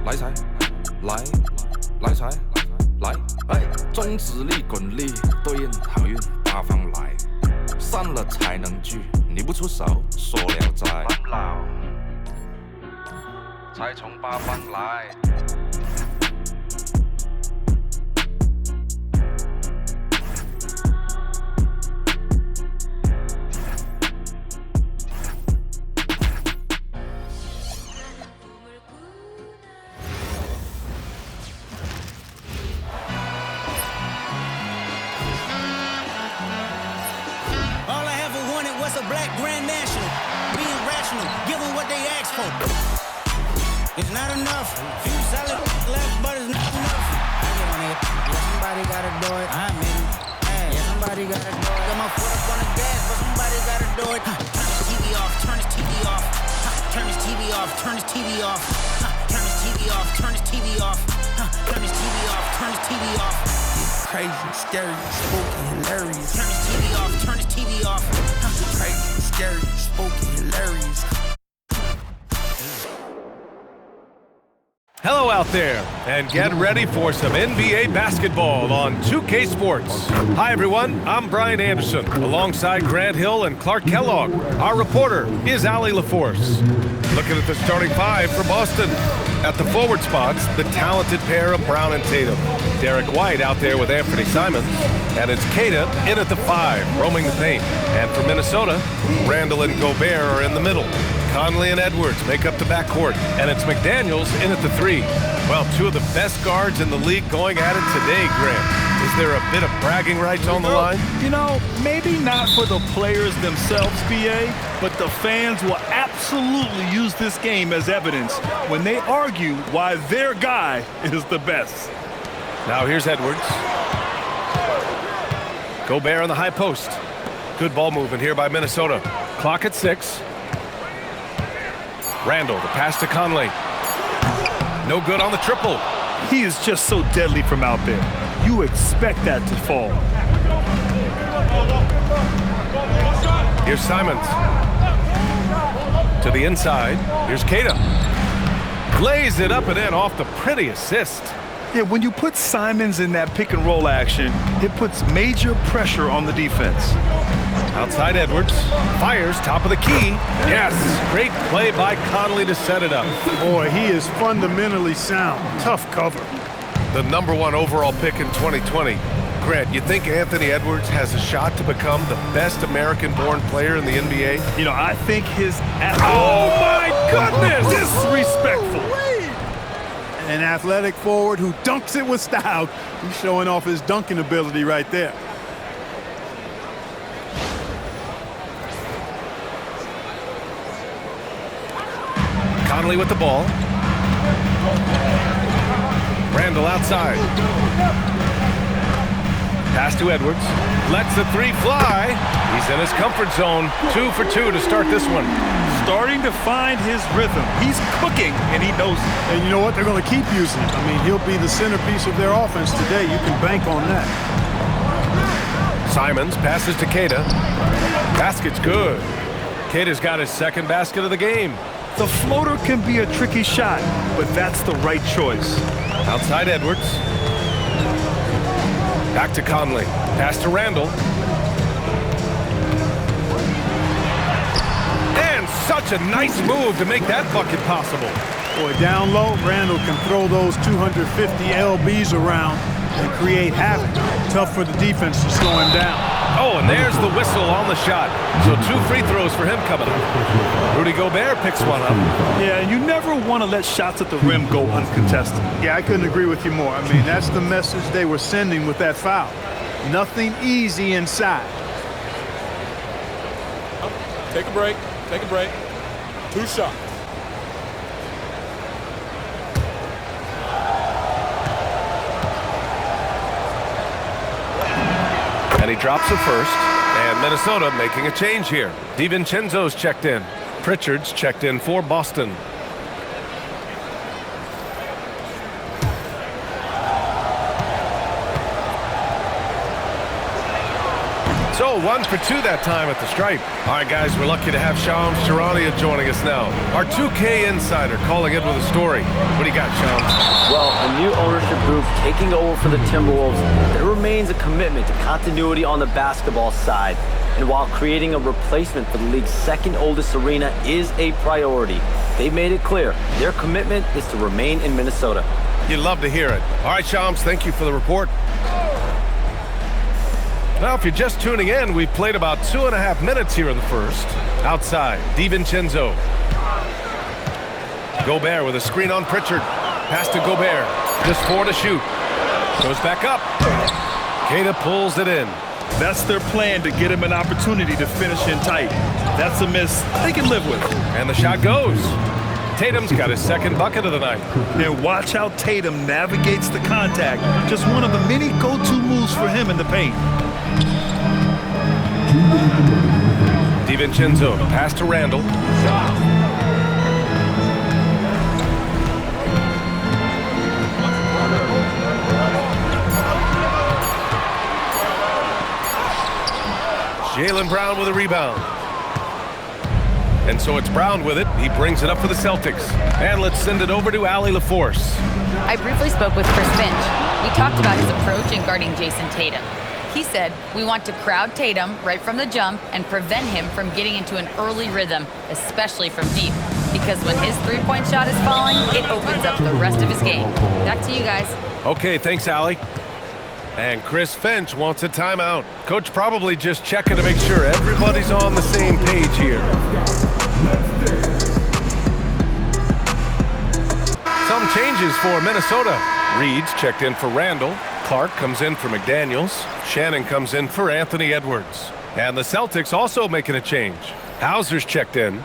来财，来财，来，哎，中指力滚力对应航运八方来，散了才能聚，你不出手，说了斋。老才从八方来。A black grand national, being rational, giving what they ask for. It's not enough. Few solid left, but it's not enough. I get on it. Yeah, somebody gotta do it. I'm in. Hey, yeah, somebody gotta do it. Got my foot up on the gas, but somebody gotta do it. Turn this TV off. Turn this TV off. Turn this TV off. Turn this TV off. Turn this TV off. Turn this TV off. Turn this TV off. Turn this TV off. Crazy, scary, spooky, hilarious. Turn this TV off. Turn this TV off. Crazy, scary, spooky, hilarious. Hello out there, and get ready for some NBA basketball on 2K Sports. Hi everyone, I'm Brian Anderson, alongside Grant Hill and Clark Kellogg. Our reporter is Allie LaForce. Looking at the starting five for Boston. At the forward spots, the talented pair of Brown and Tatum. Derek White out there with Anthony Simons. And it's Queta in at the five, roaming the paint. And for Minnesota, Randall and Gobert are in the middle. Conley and Edwards make up the backcourt. And it's McDaniels in at the three. Well, two of the best guards in the league going at it today, Grant. Is there a bit of bragging rights on the line? You know, maybe not for the players themselves, PA, but the fans will absolutely use this game as evidence when they argue why their guy is the best. Now here's Edwards. Gobert on the high post. Good ball movement here by Minnesota. Clock at 6. Randall, the pass to Conley. No good on the triple. He is just so deadly from out there. You expect that to fall. Here's Simons. To the inside. Here's Queta. Lays it up and in off the pretty assist. Yeah, when you put Simons in that pick and roll action, it puts major pressure on the defense. Outside Edwards. Fires top of the key. Yes, great play by Conley to set it up. Boy, he is fundamentally sound. Tough cover. The #1 overall pick in 2020. Grant, you think Anthony Edwards has a shot to become the best American-born player in the NBA? You know, I think his... Oh, my goodness! Disrespectful. An athletic forward who dunks it with style. He's showing off his dunking ability right there. Conley with the ball. Randall outside. Pass to Edwards. Lets the three fly. He's in his comfort zone. 2 for 2 to start this one. Starting to find his rhythm. He's cooking, and he knows it. And you know what? They're going to keep using it. I mean, he'll be the centerpiece of their offense today. You can bank on that. Simons passes to Queta. Basket's good. Queta's got his second basket of the game. The floater can be a tricky shot, but that's the right choice. Outside Edwards. Back to Conley. Pass to Randall. And such a nice move to make that bucket possible. Boy, down low, Randall can throw those 250 LBs around and create havoc. Tough for the defense to slow him down. Oh, and there's the whistle on the shot. So 2 free throws for him coming up. Rudy Gobert picks one up. Yeah, and you never want to let shots at the rim go uncontested. Yeah, I couldn't agree with you more. I mean, that's the message they were sending with that foul. Nothing easy inside. Take a break. Take a break. 2 shots. And he drops the first. And Minnesota making a change here. DiVincenzo's checked in. Pritchard's checked in for Boston. So 1 for 2 that time at the stripe. All right, guys, we're lucky to have Shams Charania joining us now. Our 2K insider calling in with a story. What do you got, Shams? Well, a new ownership group taking over for the Timberwolves. There remains a commitment to continuity on the basketball side. And while creating a replacement for the league's second oldest arena is a priority, they've made it clear their commitment is to remain in Minnesota. You'd love to hear it. All right, Shams, thank you for the report. Now, if you're just tuning in, we've played about 2.5 minutes here in the first. Outside, DiVincenzo. Gobert with a screen on Pritchard. Pass to Gobert. Just 4 to shoot. Goes back up. Queta pulls it in. That's their plan, to get him an opportunity to finish in tight. That's a miss they can live with. And the shot goes. Tatum's got his second bucket of the night. And watch how Tatum navigates the contact. Just one of the many go-to moves for him in the paint. DiVincenzo, pass to Randall. Jaylen Brown with a rebound. And so it's Brown with it. He brings it up for the Celtics. And let's send it over to Allie LaForce. I briefly spoke with Chris Finch. We talked about his approach in guarding Jason Tatum. He said, we want to crowd Tatum right from the jump and prevent him from getting into an early rhythm, especially from deep. Because when his three-point shot is falling, it opens up the rest of his game. Back to you guys. Okay, thanks, Allie. And Chris Finch wants a timeout. Coach probably just checking to make sure everybody's on the same page here. Some changes for Minnesota. Reed's checked in for Randall. Clark comes in for McDaniels. Shannon comes in for Anthony Edwards. And the Celtics also making a change. Hauser's checked in.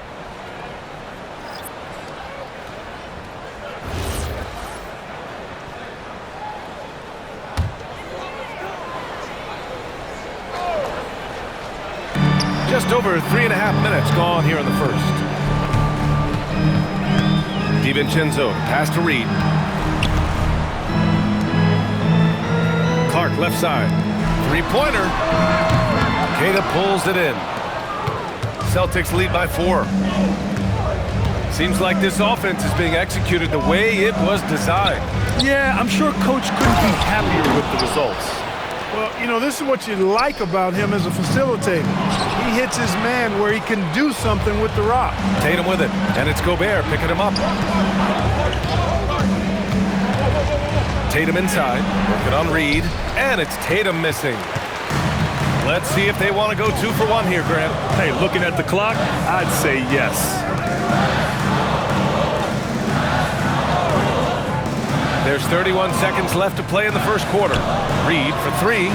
Just over 3.5 minutes gone here in the first. DiVincenzo, pass to Reed. Clark, left side. Three-pointer. Queta pulls it in. Celtics lead by 4. Seems like this offense is being executed the way it was designed. Yeah, I'm sure Coach couldn't be happier with the results. Well, you know, this is what you like about him as a facilitator. He hits his man where he can do something with the rock. Tatum with it, and it's Gobert picking him up. Tatum inside, working on Reed, and it's Tatum missing. Let's see if they want to go 2 for 1 here, Grant. Hey, looking at the clock, I'd say yes. There's 31 seconds left to play in the first quarter. Reed for 3,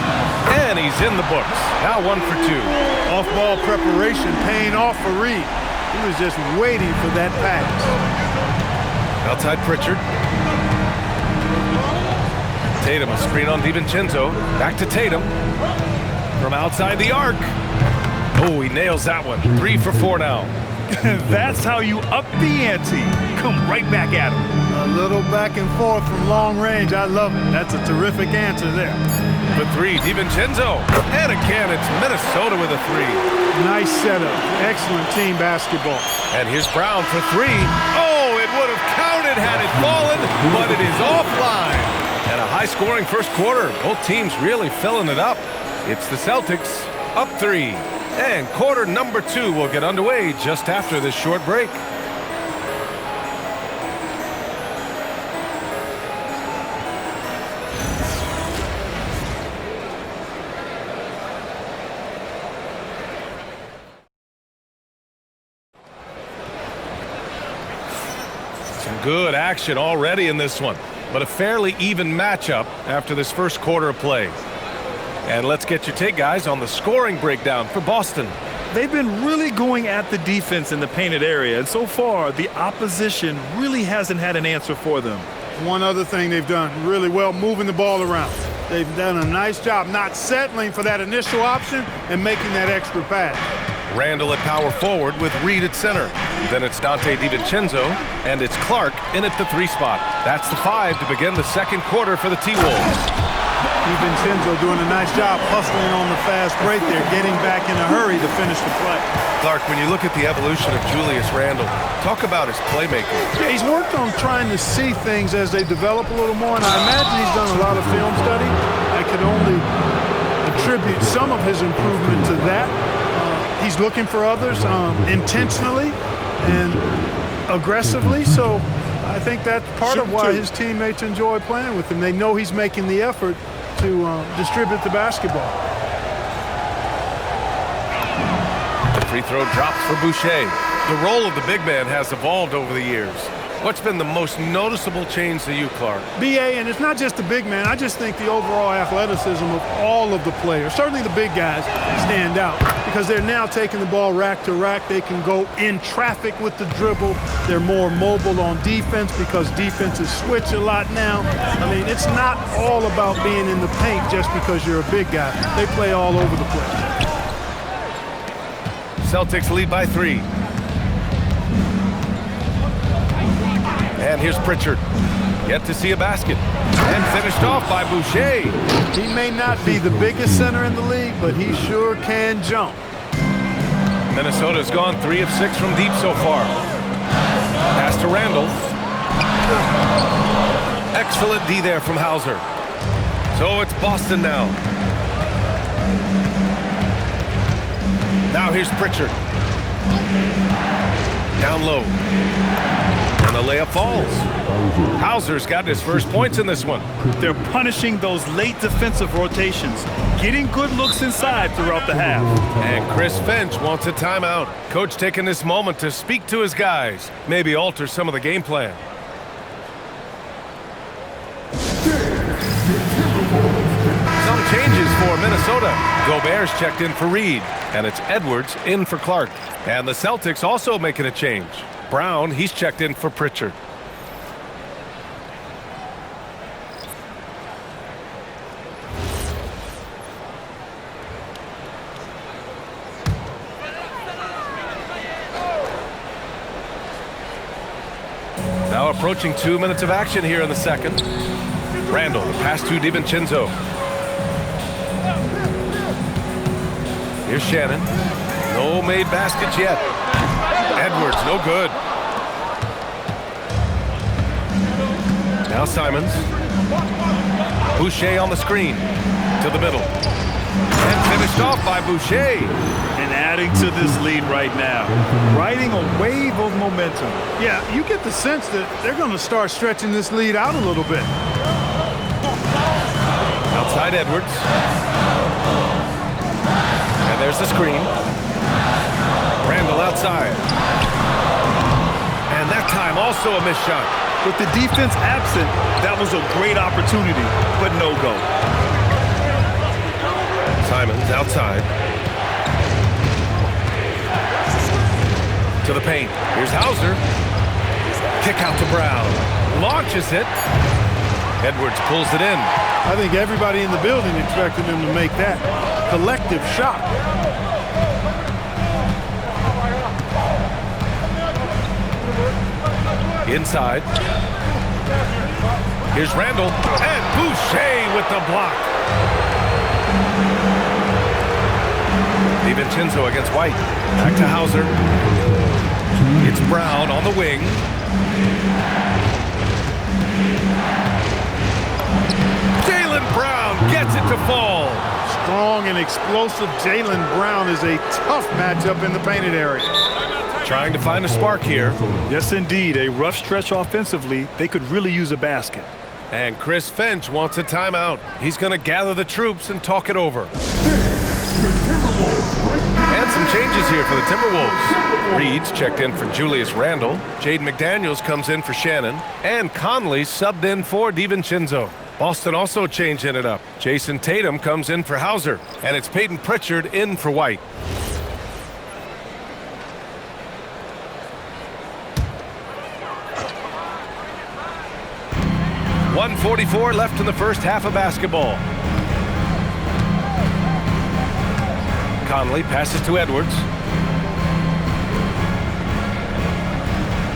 and he's in the books. Now 1 for 2. Off-ball preparation paying off for Reed. He was just waiting for that pass. Outside Pritchard. Tatum, a screen on DiVincenzo. Back to Tatum. From outside the arc. Oh, he nails that one. 3 for 4 now. That's how you up the ante. Come right back at him. A little back and forth from long range. I love it. That's a terrific answer there. For 3, DiVincenzo. And again, it's Minnesota with a 3. Nice setup. Excellent team basketball. And here's Brown for 3. Oh, it would have counted had it fallen, but it is offline. And a high-scoring first quarter. Both teams really filling it up. It's the Celtics up 3. And quarter number 2 will get underway just after this short break. Some good action already in this one, but a fairly even matchup after this first quarter of play. And let's get your take, guys, on the scoring breakdown for Boston. They've been really going at the defense in the painted area, and so far, the opposition really hasn't had an answer for them. One other thing they've done really well, moving the ball around. They've done a nice job not settling for that initial option and making that extra pass. Randall at power forward with Reed at center. Then it's Donte DiVincenzo, and it's Clark in at the 3 spot. That's the 5 to begin the second quarter for the T-Wolves. DiVincenzo doing a nice job hustling on the fast break there, getting back in a hurry to finish the play. Clark, when you look at the evolution of Julius Randle, talk about his playmaking. Yeah, he's worked on trying to see things as they develop a little more, and I imagine he's done a lot of film study. I could only attribute some of his improvement to that. He's looking for others intentionally and aggressively, so I think that's part of why his teammates enjoy playing with him. They know he's making the effort to distribute the basketball. The free throw drops for Boucher. The role of the big man has evolved over the years. What's been the most noticeable change to you, Clark? B.A., and it's not just the big man. I just think the overall athleticism of all of the players, certainly the big guys, stand out because they're now taking the ball rack to rack. They can go in traffic with the dribble. They're more mobile on defense because defenses switch a lot now. I mean, it's not all about being in the paint just because you're a big guy. They play all over the place. Celtics lead by 3. And here's Pritchard. Yet to see a basket. And finished off by Boucher. He may not be the biggest center in the league, but he sure can jump. Minnesota's gone 3 of 6 from deep so far. Pass to Randle. Excellent D there from Hauser. So it's Boston now. Now here's Pritchard. Down low. And the layup falls. Hauser's got his first points in this one. They're punishing those late defensive rotations, getting good looks inside throughout the half. And Chris Finch wants a timeout. Coach taking this moment to speak to his guys, maybe alter some of the game plan. Some changes for Minnesota. Gobert's checked in for Reed, and it's Edwards in for Clark. And the Celtics also making a change. Brown, he's checked in for Pritchard. Now approaching 2 minutes of action here in the second. Randle, pass to DiVincenzo. Here's Shannon. No made baskets yet. Edwards, no good. Now Simons. Boucher on the screen. To the middle. And finished off by Boucher. And adding to this lead right now. Riding a wave of momentum. Yeah, you get the sense that they're going to start stretching this lead out a little bit. Outside Edwards. And there's the screen. Randle outside. And that time also a missed shot. With the defense absent, that was a great opportunity, but no go. Simons outside. To the paint. Here's Hauser. Kick out to Brown. Launches it. Edwards pulls it in. I think everybody in the building expected him to make that collective shot. Inside. Here's Randle. And Boucher with the block. DiVincenzo against White. Back to Hauser. It's Brown on the wing. Jaylen Brown gets it to fall. Strong and explosive Jaylen Brown is a tough matchup in the painted area. Trying to find a spark here. Yes, indeed. A rough stretch offensively. They could really use a basket. And Chris Finch wants a timeout. He's going to gather the troops and talk it over. And some changes here for the Timberwolves. Reed's checked in for Julius Randle. Jaden McDaniels comes in for Shannon. And Conley subbed in for DiVincenzo. Boston also changing it up. Jason Tatum comes in for Hauser. And it's Peyton Pritchard in for White. .144 left in the first half of basketball. Conley passes to Edwards.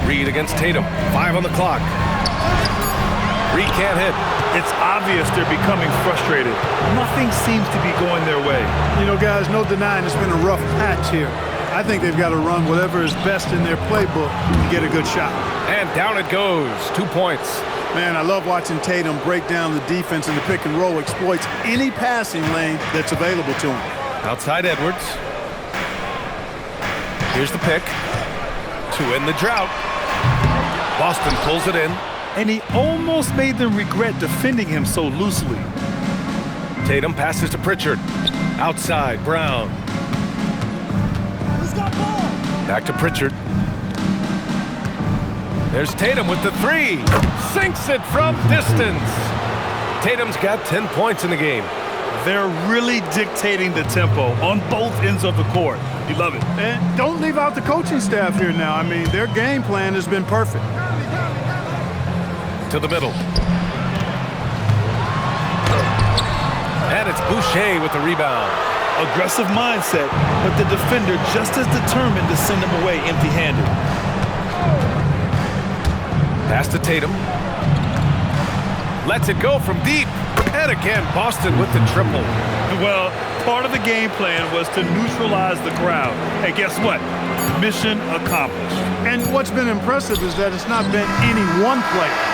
Reed against Tatum. 5 on the clock. Three can't hit. It's obvious they're becoming frustrated. Nothing seems to be going their way. You know, guys, no denying it's been a rough patch here. I think they've got to run whatever is best in their playbook to get a good shot. And down it goes. 2 points. Man, I love watching Tatum break down the defense in the pick and roll, exploits any passing lane that's available to him. Outside Edwards. Here's the pick. To end the drought. Boston pulls it in. And he almost made them regret defending him so loosely. Tatum passes to Pritchard. Outside, Brown. Back to Pritchard. There's Tatum with the three. Sinks it from distance. Tatum's got 10 points in the game. They're really dictating the tempo on both ends of the court. You love it. And don't leave out the coaching staff here now. I mean, their game plan has been perfect. To the middle. And it's Boucher with the rebound. Aggressive mindset, but the defender just as determined to send him away empty-handed. Pass to Tatum. Lets it go from deep. And again, Boston with the triple. Well, part of the game plan was to neutralize the crowd. Hey, guess what? Mission accomplished. And what's been impressive is that it's not been any one player.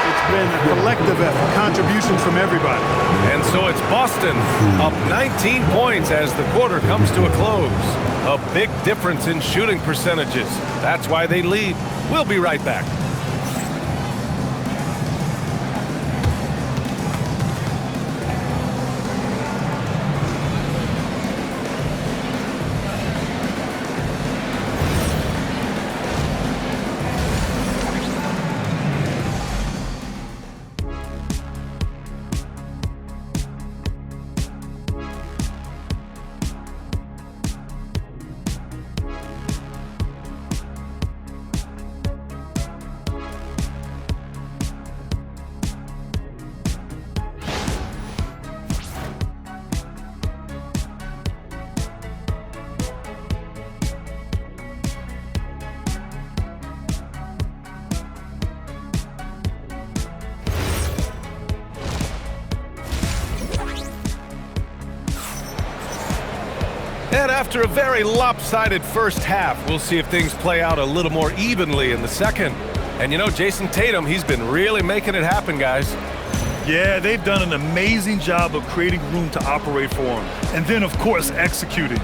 It's been a collective effort, contributions from everybody. And so it's Boston up 19 points as the quarter comes to a close. A big difference in shooting percentages. That's why they lead. We'll be right back. And after a very lopsided first half, we'll see if things play out a little more evenly in the second. And you know, Jason Tatum, he's been really making it happen, guys. Yeah, they've done an amazing job of creating room to operate for him. And then, of course, executing.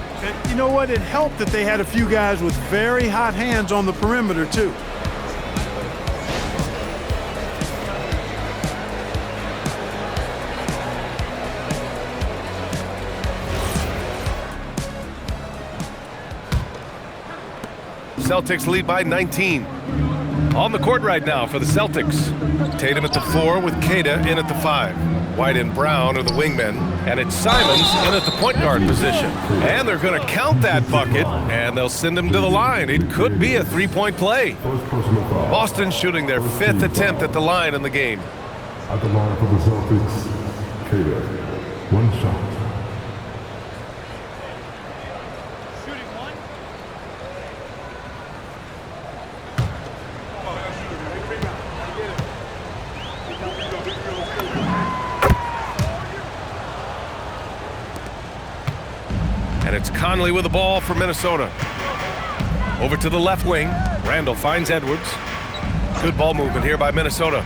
You know what? It helped that they had a few guys with very hot hands on the perimeter, too. Celtics lead by 19. On the court right now for the Celtics. Tatum at the 4 with Queta in at the 5. White and Brown are the wingmen. And it's Simons in at the point guard position. And they're going to count that bucket, and they'll send him to the line. It could be a three-point play. Boston shooting their 5th attempt at the line in the game. At the line for the Celtics, Queta. One shot. And it's Conley with the ball for Minnesota. Over to the left wing. Randall finds Edwards. Good ball movement here by Minnesota.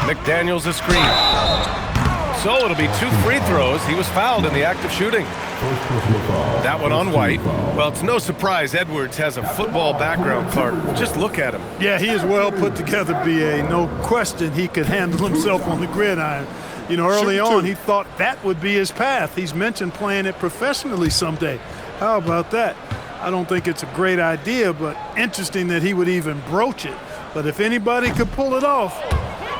McDaniels a screen. So it'll be 2 free throws. He was fouled in the act of shooting. That one on White. Well, it's no surprise Edwards has a football background, Clark. Just look at him. Yeah, he is well put together, B.A. No question he could handle himself on the gridiron. You know, early on, he thought that would be his path. He's mentioned playing it professionally someday. How about that? I don't think it's a great idea, but interesting that he would even broach it. But if anybody could pull it off,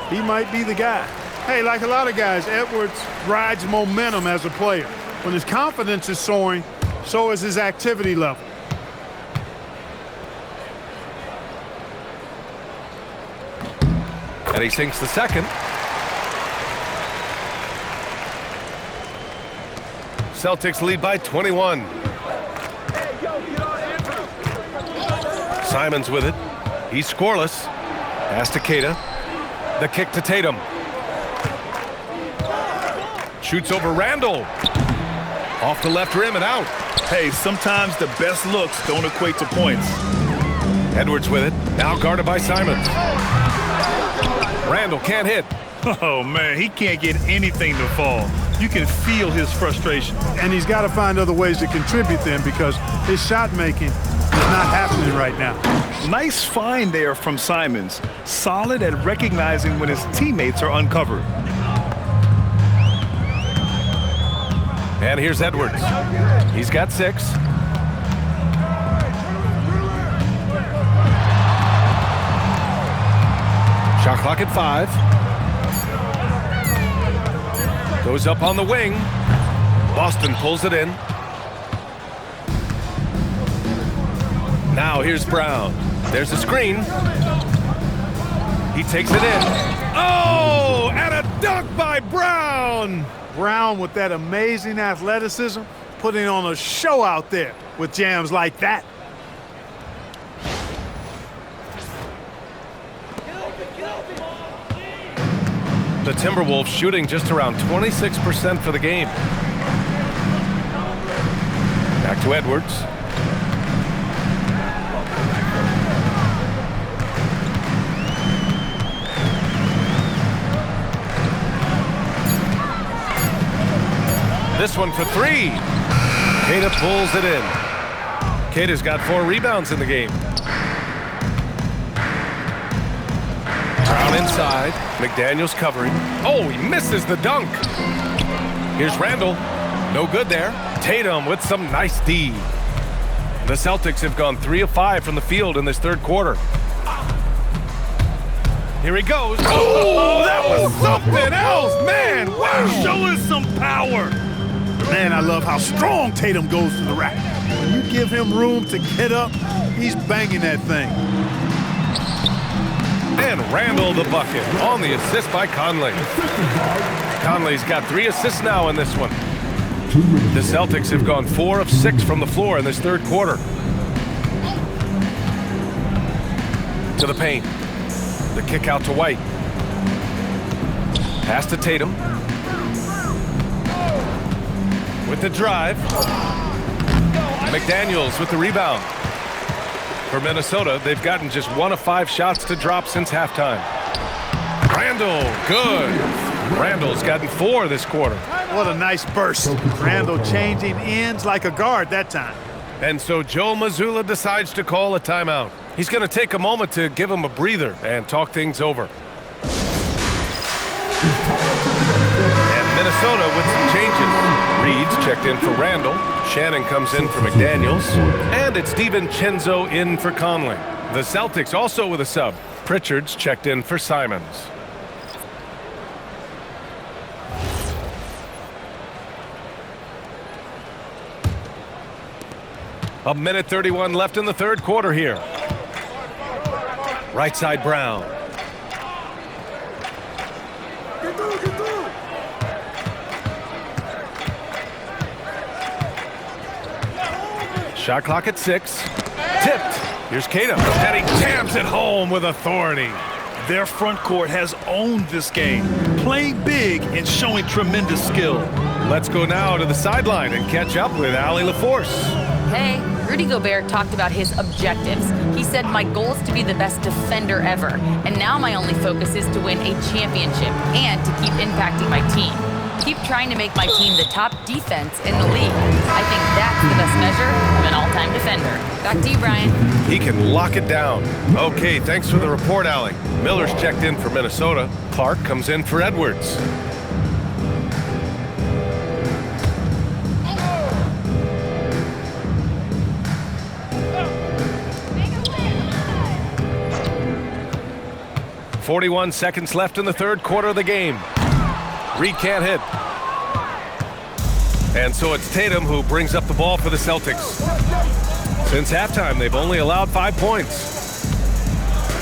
he might be the guy. Hey, like a lot of guys, Edwards rides momentum as a player. When his confidence is soaring, so is his activity level. And he sinks the second. Celtics lead by 21. Simons with it. He's scoreless. Pass to Keita. The kick to Tatum. Shoots over Randall. Off the left rim and out. Hey, sometimes the best looks don't equate to points. Edwards with it. Now guarded by Simons. Randall can't hit. Oh, man, he can't get anything to fall. You can feel his frustration. And he's got to find other ways to contribute then because his shot making is not happening right now. Nice find there from Simons. Solid at recognizing when his teammates are uncovered. And here's Edwards. He's got 6. Shot clock at 5. Goes up on the wing. Boston pulls it in. Now here's Brown. There's a screen. He takes it in. Oh, and a dunk by Brown. Brown with that amazing athleticism, putting on a show out there with jams like that. The Timberwolves shooting just around 26% for the game. Back to Edwards. This one for 3. Keita pulls it in. Keita's got 4 rebounds in the game. Brown inside. McDaniels covering. Oh, he misses the dunk. Here's Randall. No good there. Tatum with some nice D. The Celtics have gone 3 of 5 from the field in this third quarter. Here he goes. Oh, that was something else, man. Wow. Show us some power. Man, I love how strong Tatum goes to the rack. When you give him room to get up, he's banging that thing. And Randall the bucket on the assist by Conley. Conley's got 3 assists now in this one. The Celtics have gone 4 of 6 from the floor in this third quarter. To the paint. The kick out to White. Pass to Tatum. With the drive. McDaniels with the rebound. For Minnesota, they've gotten just 1 of 5 shots to drop since halftime. Randall, good. Randall's gotten 4 this quarter. What a nice burst. Randall changing ends like a guard that time. And so Joe Mazzulla decides to call a timeout. He's going to take a moment to give him a breather and talk things over. And Minnesota with some changes. Reed's checked in for Randall. Shannon comes in for McDaniels. And it's DiVincenzo in for Conley. The Celtics also with a sub. Pritchard's checked in for Simons. A minute 31 left in the third quarter here. Right side Brown. Shot clock at 6. Tipped. Here's Keita. And he jams it home with authority. Their front court has owned this game, playing big and showing tremendous skill. Let's go now to the sideline and catch up with Allie LaForce. Hey, Rudy Gobert talked about his objectives. He said, my goal is to be the best defender ever. And now my only focus is to win a championship and to keep impacting my team. Keep trying to make my team the top defense in the league. I think that's the best measure of an all-time defender. Back to you, Brian. He can lock it down. Okay, thanks for the report, Allie. Miller's checked in for Minnesota. Clark comes in for Edwards. .41 seconds left in the third quarter of the game. Reed can't hit. And so it's Tatum who brings up the ball for the Celtics. Since halftime, they've only allowed 5 points.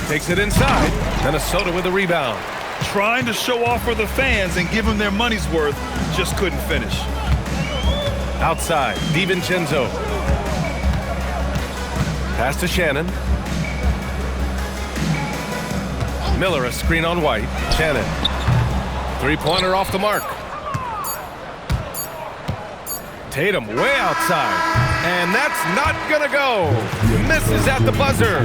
Takes it inside. Minnesota with a rebound. Trying to show off for the fans and give them their money's worth, just couldn't finish. Outside, DiVincenzo. Pass to Shannon. Miller a screen on White. Shannon. Three-pointer off the mark. Tatum way outside. And that's not gonna go. Misses at the buzzer.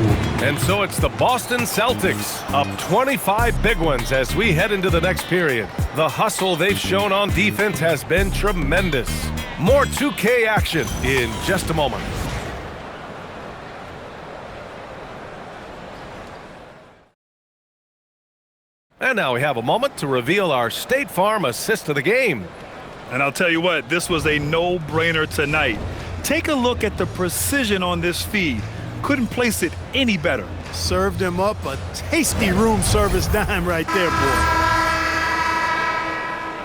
And so it's the Boston Celtics up 25 big ones as we head into the next period. The hustle they've shown on defense has been tremendous. More 2K action in just a moment. And now we have a moment to reveal our State Farm assist of the game. And I'll tell you what, this was a no-brainer tonight. Take a look at the precision on this feed. Couldn't place it any better. Served him up a tasty room service dime right there, boy.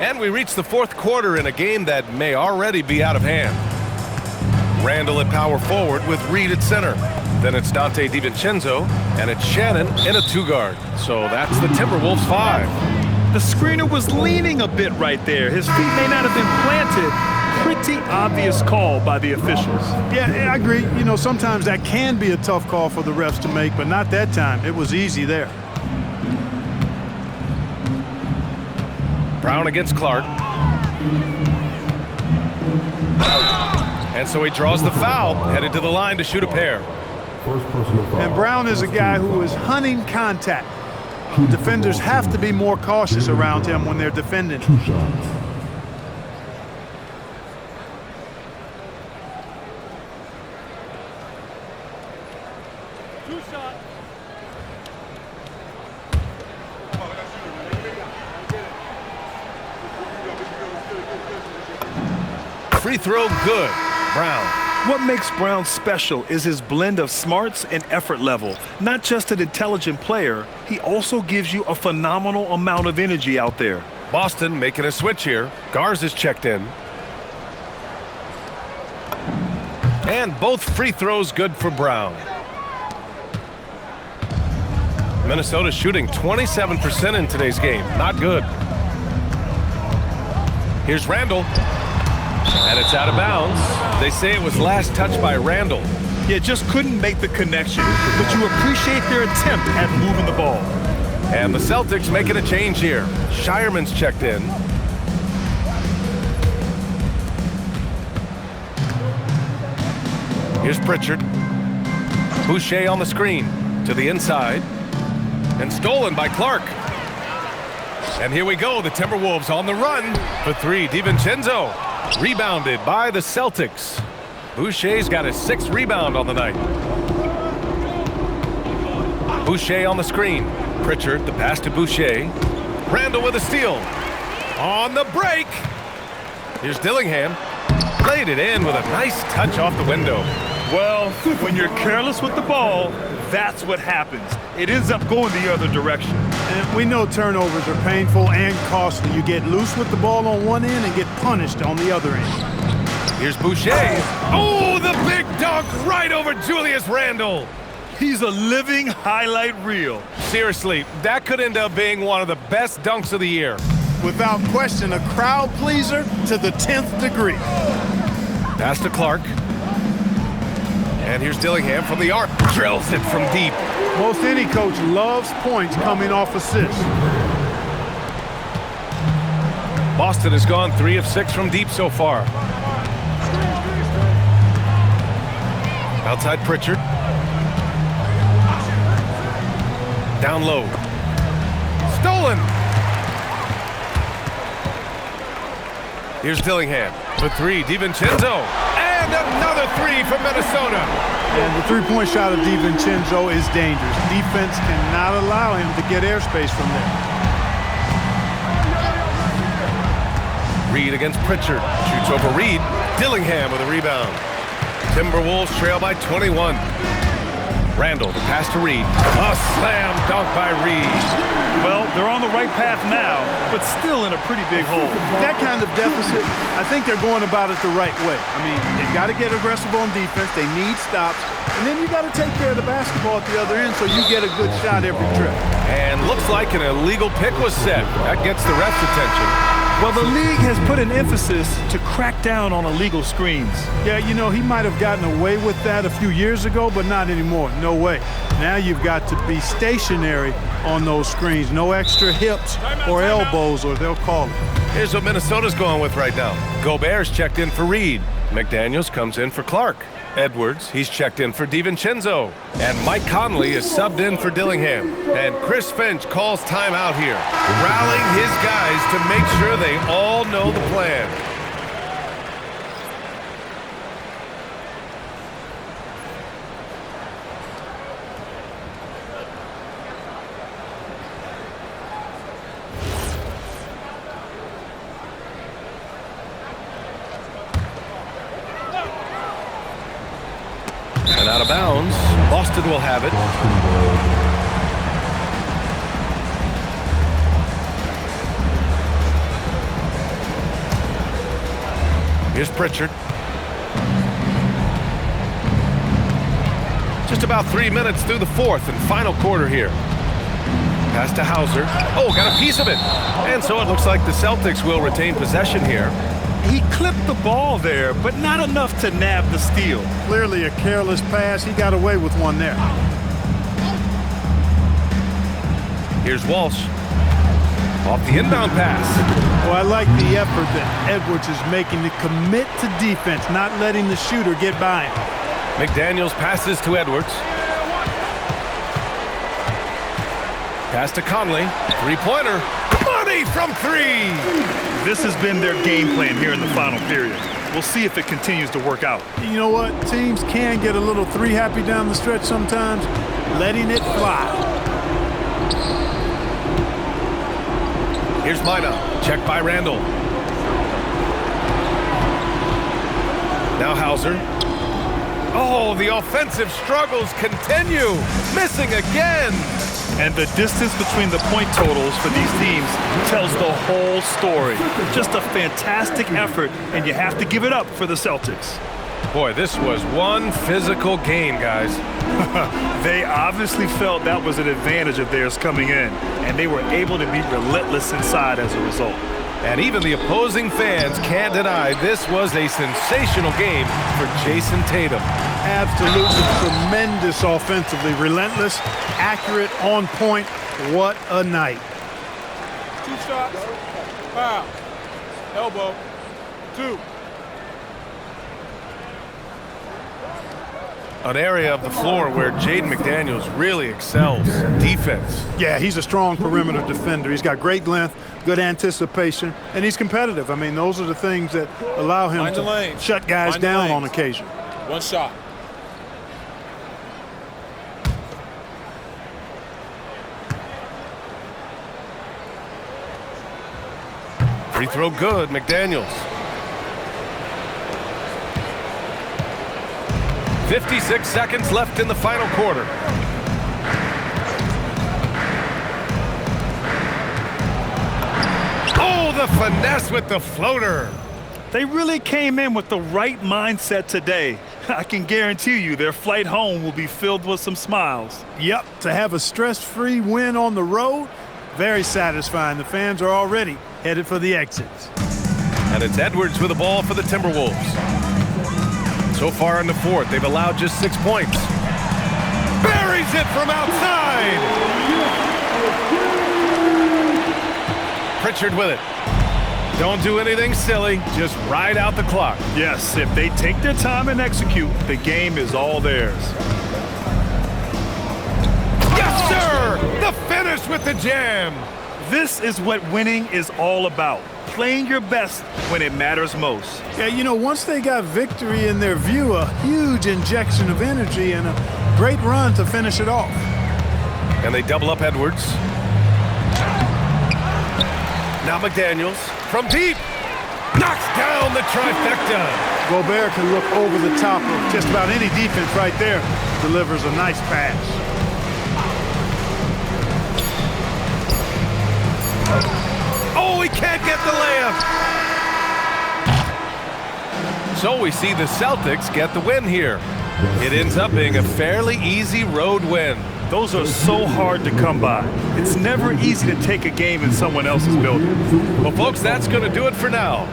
And we reach the fourth quarter in a game that may already be out of hand. Randall at power forward with Reed at center. Then it's Dante DiVincenzo, and it's Shannon in a two-guard. So that's the Timberwolves 5. The screener was leaning a bit right there. His feet may not have been planted. Pretty obvious call by the officials. Yeah, I agree. You know, sometimes that can be a tough call for the refs to make, but not that time. It was easy there. Brown against Clark. And so he draws the foul, headed to the line to shoot a pair. And Brown is a guy who is hunting contact. Defenders have to be more cautious around him when they're defending. 2 shots. Free throw good. Brown. What makes Brown special is his blend of smarts and effort level. Not just an intelligent player, he also gives you a phenomenal amount of energy out there. Boston making a switch here. Garza's checked in. And both free throws good for Brown. Minnesota shooting 27% in today's game. Not good. Here's Randall. And it's out of bounds. They say it was last touched by Randall. Yeah, just couldn't make the connection. But you appreciate their attempt at moving the ball. And the Celtics making a change here. Shireman's checked in. Here's Pritchard. Boucher on the screen. To the inside. And stolen by Clark. And here we go. The Timberwolves on the run. For 3, DiVincenzo. Rebounded by the Celtics. Boucher's got his 6th rebound on the night. Boucher on the screen. Pritchard, the pass to Boucher. Randall with a steal. On the break. Here's Dillingham. Played it in with a nice touch off the window. Well, when you're careless with the ball, that's what happens. It ends up going the other direction. And we know turnovers are painful and costly. You get loose with the ball on one end and get punished on the other end. Here's Boucher. Oh, the big dunk right over Julius Randle. He's a living highlight reel. Seriously, that could end up being one of the best dunks of the year. Without question, a crowd pleaser to the 10th degree. Pass to Clark. And here's Dillingham from the arc. Drills it from deep. Most any coach loves points coming off assists. Boston has gone 3 of 6 from deep so far. Outside Pritchard. Down low. Stolen. Here's Dillingham for 3. DiVincenzo. And another 3 from Minnesota. And the three-point shot of DiVincenzo is dangerous. Defense cannot allow him to get airspace from there. Reed against Pritchard. Shoots over Reed. Dillingham with a rebound. Timberwolves trail by 21. Randall, the pass to Reed. A slam dunk by Reed. Well, they're on the right path now, but still in a pretty big hole. That kind of deficit, I think they're going about it the right way. I mean, they got to get aggressive on defense. They need stops. And then you got to take care of the basketball at the other end so you get a good shot every trip. And looks like an illegal pick was set. That gets the ref's attention. Well, the league has put an emphasis to crack down on illegal screens. Yeah, you know, he might have gotten away with that a few years ago, but not anymore. No way. Now you've got to be stationary on those screens. No extra hips or elbows, or they'll call it. Here's what Minnesota's going with right now. Gobert's checked in for Reed. McDaniels comes in for Clark. Edwards, he's checked in for DiVincenzo. And Mike Conley is subbed in for Dillingham. And Chris Finch calls timeout here, rallying his guys to make sure they all know the plan. And out of bounds, Boston will have it. Here's Pritchard. Just about 3 minutes through the fourth and final quarter here. Pass to Hauser. Oh, got a piece of it. And so it looks like the Celtics will retain possession here. He clipped the ball there, but not enough to nab the steal. Clearly a careless pass. He got away with one there. Here's Walsh. Off the inbound pass. Well, I like the effort that Edwards is making to commit to defense, not letting the shooter get by him. McDaniels passes to Edwards. Pass to Conley. Three-pointer. Money from three! This has been their game plan here in the final period. We'll see if it continues to work out. You know what? Teams can get a little three-happy down the stretch sometimes, letting it fly. Here's Mina. Checked by Randall. Now Hauser. Oh, the offensive struggles continue. Missing again. And the distance between the point totals for these teams tells the whole story. Just a fantastic effort, and you have to give it up for the Celtics. Boy, this was one physical game, guys. They obviously felt that was an advantage of theirs coming in, and they were able to be relentless inside as a result. And even the opposing fans can't deny this was a sensational game for Jason Tatum. Absolutely tremendous offensively. Relentless, accurate, on point. What a night. 2 shots. Foul. Elbow. 2. An area of the floor where Jaden McDaniels really excels. Defense. Yeah, he's a strong perimeter defender. He's got great length, good anticipation, and he's competitive. I mean, those are the things that allow him to shut guys down on occasion. 1 shot. Free throw good, McDaniels. 56 seconds left in the final quarter. Oh, the finesse with the floater. They really came in with the right mindset today. I can guarantee you their flight home will be filled with some smiles. Yep, to have a stress-free win on the road, very satisfying. The fans are already headed for the exits. And it's Edwards with the ball for the Timberwolves. So far in the fourth, they've allowed just 6 points. Buries it from outside! Pritchard with it. Don't do anything silly, just ride out the clock. Yes, if they take their time and execute, the game is all theirs. Yes, sir! The finish with the jam! This is what winning is all about. Playing your best when it matters most. Yeah, you know, once they got victory in their view, a huge injection of energy and a great run to finish it off. And they double up Edwards. Now McDaniels from deep. Knocks down the trifecta. Gobert can look over the top of just about any defense right there. Delivers a nice pass. Oh, he can't get the layup. So we see the Celtics get the win here. It ends up being a fairly easy road win. Those are so hard to come by. It's never easy to take a game in someone else's building. Well, folks, that's going to do it for now.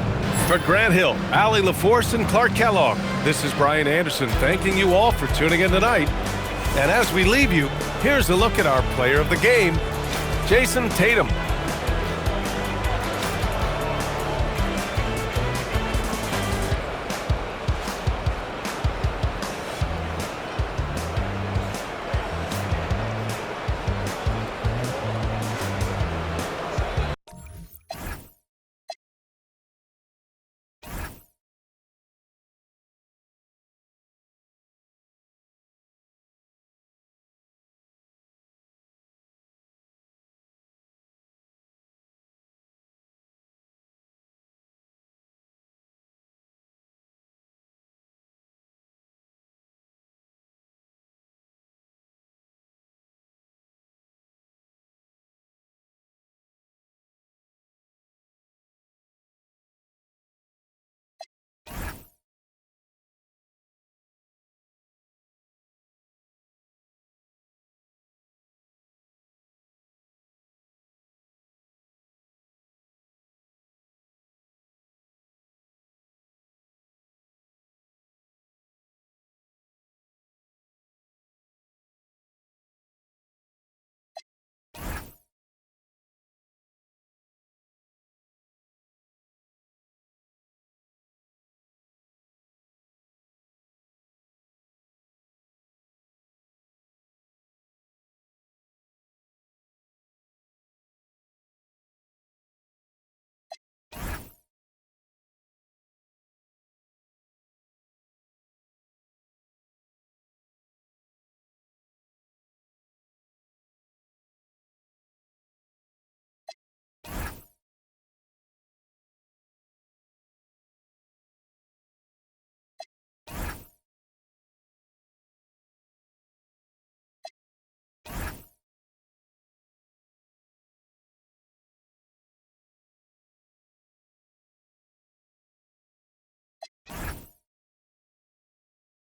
For Grant Hill, Allie LaForce, and Clark Kellogg, this is Brian Anderson thanking you all for tuning in tonight. And as we leave you, here's a look at our player of the game, Jason Tatum.